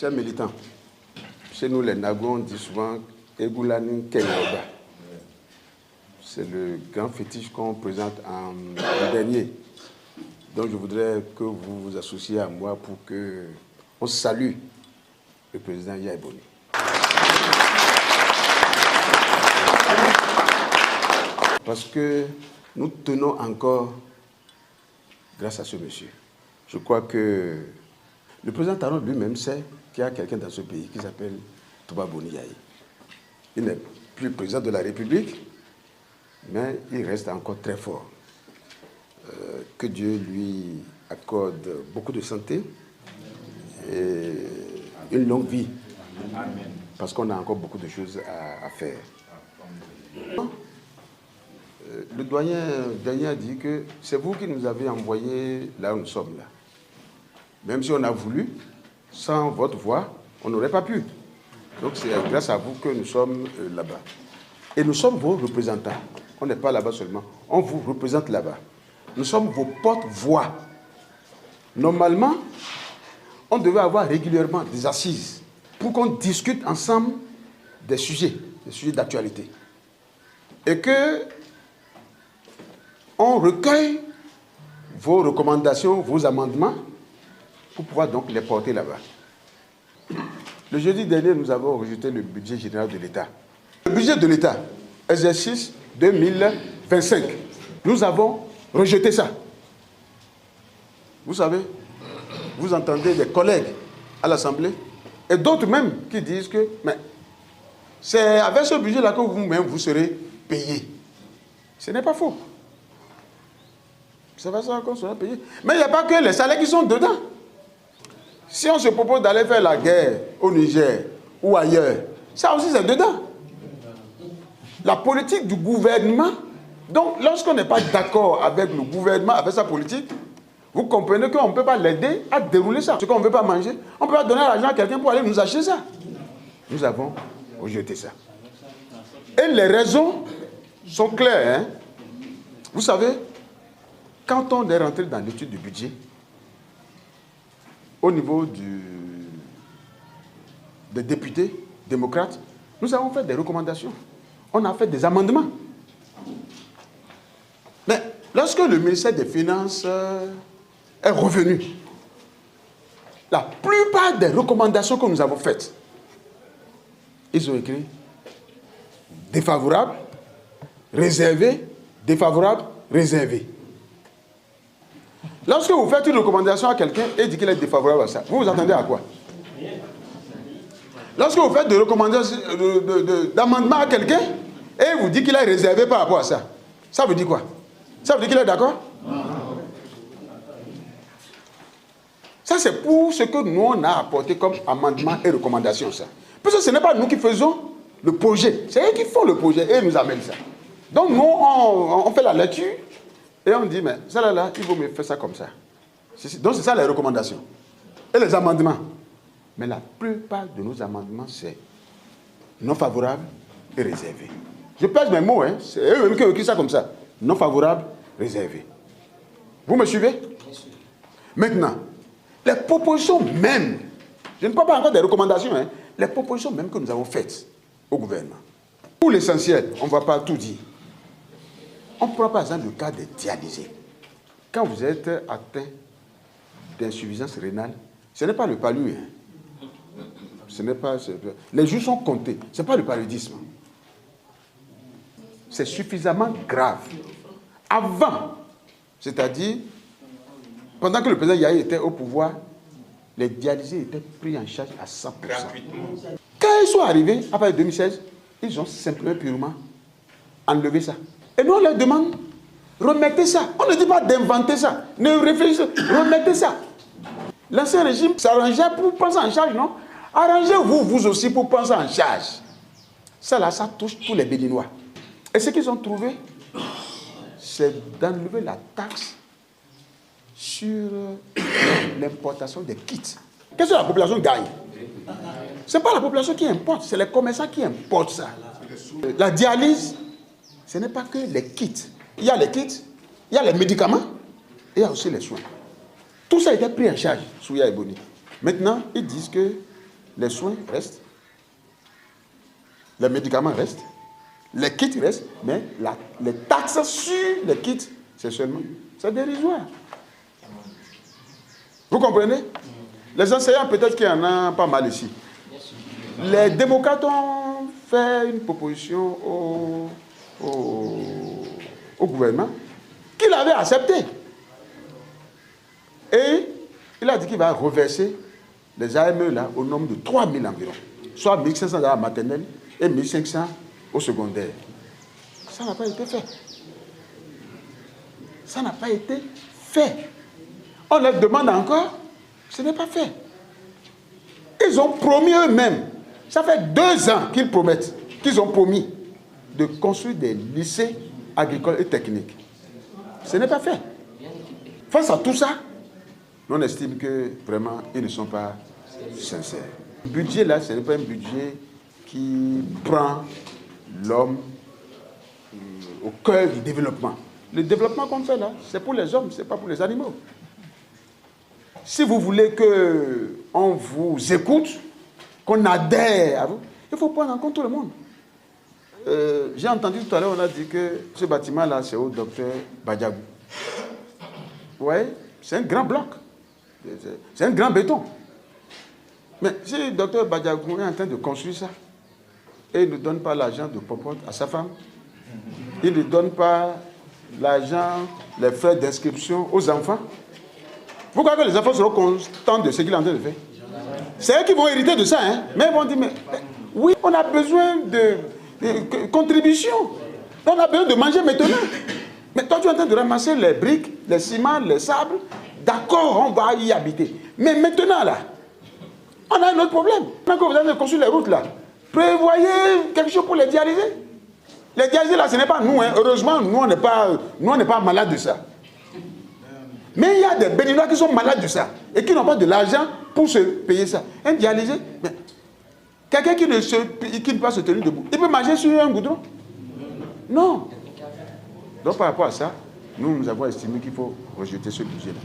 Chers militants, chez nous les Nagos, on dit souvent Egulanin Kenyaoba. C'est le grand fétiche qu'on présente en dernier. Donc je voudrais que vous vous associez à moi pour qu'on salue le président Yaya Boni. Parce que nous tenons encore grâce à ce monsieur. Je crois que le président Talon lui-même sait qu'il y a quelqu'un dans ce pays qui s'appelle Touba Boni Yaye. Il n'est plus président de la République, mais il reste encore très fort. Que Dieu lui accorde beaucoup de santé et une longue vie. Parce qu'on a encore beaucoup de choses à faire. Le doyen Daniel a dit que c'est vous qui nous avez envoyés là où nous sommes là. Même si on a voulu, sans votre voix, on n'aurait pas pu. Donc c'est grâce à vous que nous sommes là-bas. Et nous sommes vos représentants. On n'est pas là-bas seulement. On vous représente là-bas. Nous sommes vos porte-voix. Normalement, on devait avoir régulièrement des assises pour qu'on discute ensemble des sujets d'actualité. Et que on recueille vos recommandations, vos amendements, pour pouvoir donc les porter là-bas. Le jeudi dernier, nous avons rejeté le budget général de l'État. Le budget de l'État, exercice 2025. Nous avons rejeté ça. Vous savez, vous entendez des collègues à l'Assemblée et d'autres même qui disent que mais c'est avec ce budget-là que vous-même vous serez payé. Ce n'est pas faux. C'est pas ça qu'on sera payé. Mais il n'y a pas que les salaires qui sont dedans. Si on se propose d'aller faire la guerre au Niger ou ailleurs, ça aussi c'est dedans. La politique du gouvernement. Donc, lorsqu'on n'est pas d'accord avec le gouvernement, avec sa politique, vous comprenez qu'on ne peut pas l'aider à dérouler ça. Ce qu'on ne veut pas manger, on ne peut pas donner l'argent à quelqu'un pour aller nous acheter ça. Nous avons rejeté ça. Et les raisons sont claires. Hein? Vous savez, quand on est rentré dans l'étude du budget, au niveau des députés démocrates, nous avons fait des recommandations. On a fait des amendements. Mais lorsque le ministère des Finances est revenu, la plupart des recommandations que nous avons faites, ils ont écrit défavorable, réservé, défavorable, réservé. Lorsque vous faites une recommandation à quelqu'un et dit qu'il est défavorable à ça, vous vous attendez à quoi? Lorsque vous faites des recommandations d'amendement à quelqu'un et vous dites qu'il est réservé par rapport à ça, ça veut dire quoi? Ça veut dire qu'il est d'accord? Ça, c'est pour ce que nous, on a apporté comme amendement et recommandation. Ça. Parce que ce n'est pas nous qui faisons le projet. C'est eux qui font le projet et ils nous amènent ça. Donc, nous, on fait la lecture et on dit, mais ça là, il vaut mieux faire ça comme ça. Donc, c'est ça les recommandations. Et les amendements. Mais la plupart de nos amendements, c'est non favorable et réservé. Je pèse mes mots, hein. C'est eux qui ont écrit ça comme ça. Non favorable, réservé. Vous me suivez? Maintenant, les propositions même, je ne parle pas encore des recommandations, hein, les propositions même que nous avons faites au gouvernement. Pour l'essentiel, on ne va pas tout dire. On prend par exemple le cas des dialysés. Quand vous êtes atteint d'insuffisance rénale, ce n'est pas le palud. Hein. Ce n'est pas, les jours sont comptés. Ce n'est pas le paludisme. C'est suffisamment grave. Avant, c'est-à-dire, pendant que le président Yaya était au pouvoir, les dialysés étaient pris en charge à 100%. Quand ils sont arrivés, après 2016, ils ont simplement purement enlevé ça. Et nous, on leur demande, remettez ça. On ne dit pas d'inventer ça. Ne réfléchissez, remettez ça. L'ancien régime s'arrangeait pour prendre ça en charge, non? Arrangez-vous, vous aussi, pour prendre ça en charge. Ça, là, ça touche tous les Béninois. Et ce qu'ils ont trouvé, c'est d'enlever la taxe sur l'importation des kits. Qu'est-ce que la population gagne? Ce n'est pas la population qui importe, c'est les commerçants qui importent ça. La dialyse, ce n'est pas que les kits. Il y a les kits, il y a les médicaments, et il y a aussi les soins. Tout ça a été pris en charge sous Yaya Boni. Maintenant, ils disent que les soins restent, les médicaments restent, les kits restent, mais les taxes sur les kits, c'est dérisoire. Vous comprenez? Les enseignants, peut-être qu'il y en a pas mal ici. Les démocrates ont fait une proposition au gouvernement qu'il avait accepté. Et il a dit qu'il va reverser les AME là au nombre de 3 000 environ. Soit 1 500 à la maternelle et 1 500 au secondaire. Ça n'a pas été fait. Ça n'a pas été fait. On leur demande encore, ce n'est pas fait. Ils ont promis eux-mêmes, ça fait 2 ans qu'ils promettent, qu'ils ont promis de construire des lycées agricoles et techniques. Ce n'est pas fait. Face à tout ça, on estime que vraiment, ils ne sont pas sincères. Le budget là, ce n'est pas un budget qui prend l'homme au cœur du développement. Le développement qu'on fait là, c'est pour les hommes, ce n'est pas pour les animaux. Si vous voulez qu'on vous écoute, qu'on adhère à vous, il faut prendre en compte tout le monde. J'ai entendu tout à l'heure, on a dit que ce bâtiment-là, c'est au docteur Badiagou. Vous voyez, c'est un grand bloc. C'est un grand béton. Mais si le docteur Badiagou est en train de construire ça, et il ne donne pas l'argent de popote à sa femme, il ne donne pas l'argent, les frais d'inscription aux enfants, vous croyez que les enfants seront contents de ce qu'il est en train de faire? C'est eux qui vont hériter de ça, hein? Mais ils vont dire, mais oui, on a besoin de contributions. On a besoin de manger maintenant. Mais toi, tu es en train de ramasser les briques, les ciments, les sables. D'accord, on va y habiter. Mais maintenant, là, on a un autre problème. Maintenant que vous avez construit les routes, là, prévoyez quelque chose pour les dialyser. Les dialysés, là, ce n'est pas nous, hein. Heureusement, nous, on n'est pas malades de ça. Mais il y a des Béninois qui sont malades de ça et qui n'ont pas de l'argent pour se payer ça. Un dialysé, quelqu'un qui ne peut pas se tenir debout, il peut manger sur un goudron? Non. Donc par rapport à ça, nous avons estimé qu'il faut rejeter ce budget-là.